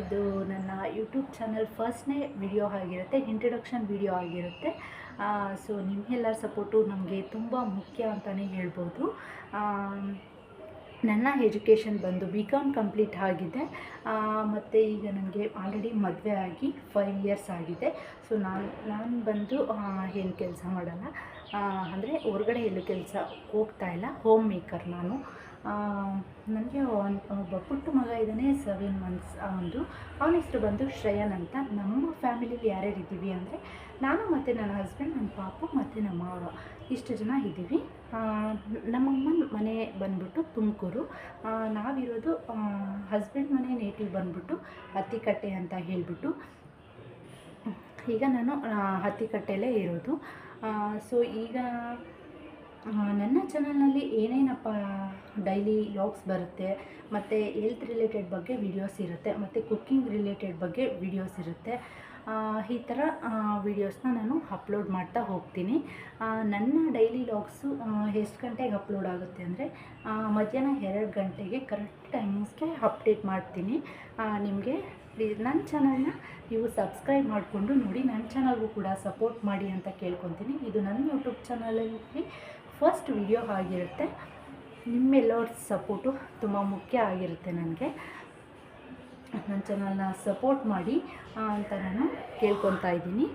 ಇದು ನನ್ನ YouTube channel ಫಸ್ಟ್ನೇ ವಿಡಿಯೋ ಆಗಿರುತ್ತೆ, ಇಂಟ್ರಡಕ್ಷನ್ ವಿಡಿಯೋ ಆಗಿರುತ್ತೆ. ಸೊ ನಿಮ್ಮೆಲ್ಲರ ಸಪೋರ್ಟು ನಮಗೆ ತುಂಬ ಮುಖ್ಯ ಅಂತಲೇ ಹೇಳ್ಬೋದು. ನನ್ನ ಎಜುಕೇಷನ್ ಬಂದು BCom ಕಂಪ್ಲೀಟ್ ಆಗಿದೆ. ಮತ್ತು ಈಗ ನನಗೆ ಆಲ್ರೆಡಿ ಮದುವೆ ಆಗಿ 5 ಇಯರ್ಸ್ ಆಗಿದೆ. ಸೊ ನಾನು ಬಂದು ಏನು ಕೆಲಸ ಮಾಡಲ್ಲ, ಅಂದರೆ ಹೊರಗಡೆ ಎಲ್ಲೂ ಕೆಲಸ ಹೋಗ್ತಾಯಿಲ್ಲ, ಹೋಮ್ ಮೇಕರ್ ನಾನು. ನನಗೆ ಒಬ್ಬ ಪುಟ್ಟ ಮಗ ಇದ್ದಾನೆ, 7 ಮಂತ್ಸ್ ಅವನ ಹೆಸರು ಬಂದು ಶ್ರೇಯನ್ ಅಂತ. ನಮ್ಮ ಫ್ಯಾಮಿಲಿಲಿ ಯಾರ್ಯಾರು ಇದ್ದೀವಿ ಅಂದರೆ ನಾನು ಮತ್ತು ನನ್ನ ಹಸ್ಬೆಂಡ್, ನನ್ನ ಪಾಪು ಮತ್ತು ನಮ್ಮ ಮಾವ, ಇಷ್ಟು ಜನ ಇದ್ದೀವಿ. ನಮ್ಮಮ್ಮನ ಮನೆ ಬಂದ್ಬಿಟ್ಟು ತುಮಕೂರು. ನಾವಿರೋದು ಹಸ್ಬೆಂಡ್ ಮನೆ ನೇಟಿವ್ ಬಂದ್ಬಿಟ್ಟು ಅತ್ತಿಕಟ್ಟೆ ಅಂತ ಹೇಳಿಬಿಟ್ಟು. ಈಗ ನಾನು ಅತ್ತಿಕಟ್ಟೆಯಲ್ಲೇ ಇರೋದು. ಸೊ ಈಗ ನನ್ನ ಚಾನಲ್ನಲ್ಲಿ ಏನೇನಪ್ಪ ಡೈಲಿ ವ್ಲಾಗ್ಸ್ ಬರುತ್ತೆ, ಮತ್ತು ಹೆಲ್ತ್ ರಿಲೇಟೆಡ್ ಬಗ್ಗೆ ವೀಡಿಯೋಸ್ ಇರುತ್ತೆ, ಮತ್ತು ಕುಕ್ಕಿಂಗ್ ರಿಲೇಟೆಡ್ ಬಗ್ಗೆ ವೀಡಿಯೋಸ್ ಇರುತ್ತೆ. ಈ ಥರ ವೀಡಿಯೋಸ್ನ ನಾನು ಅಪ್ಲೋಡ್ ಮಾಡ್ತಾ ಹೋಗ್ತೀನಿ. ನನ್ನ ಡೈಲಿ ವ್ಲಾಗ್ಸು ಎಷ್ಟು ಗಂಟೆಗೆ ಅಪ್ಲೋಡ್ ಆಗುತ್ತೆ ಅಂದರೆ ಮಧ್ಯಾಹ್ನ 2 ಗಂಟೆಗೆ ಕರೆಕ್ಟ್ ಟೈಮಿಂಗ್ಸ್ಗೆ ಅಪ್ಡೇಟ್ ಮಾಡ್ತೀನಿ. ನಿಮಗೆ ನನ್ನ ಚಾನಲ್ನ ನೀವು ಸಬ್ಸ್ಕ್ರೈಬ್ ಮಾಡಿಕೊಂಡು ನೋಡಿ, ನನ್ನ ಚಾನಲ್ಗೂ ಕೂಡ ಸಪೋರ್ಟ್ ಮಾಡಿ ಅಂತ ಕೇಳ್ಕೊತೀನಿ. ಇದು ನನ್ನ ಯೂಟ್ಯೂಬ್ ಚಾನಲಲ್ಲಿ ಫಸ್ಟ್ ವಿಡಿಯೋ ಆಗಿರುತ್ತೆ. ನಿಮ್ಮೆಲ್ಲರ ಸಪೋರ್ಟು ತುಂಬ ಮುಖ್ಯ ಆಗಿರುತ್ತೆ ನನಗೆ. ನನ್ನ ಚಾನಲ್ನ ಸಪೋರ್ಟ್ ಮಾಡಿ ಅಂತ ನಾನು ಕೇಳ್ಕೊತಾ ಇದ್ದೀನಿ.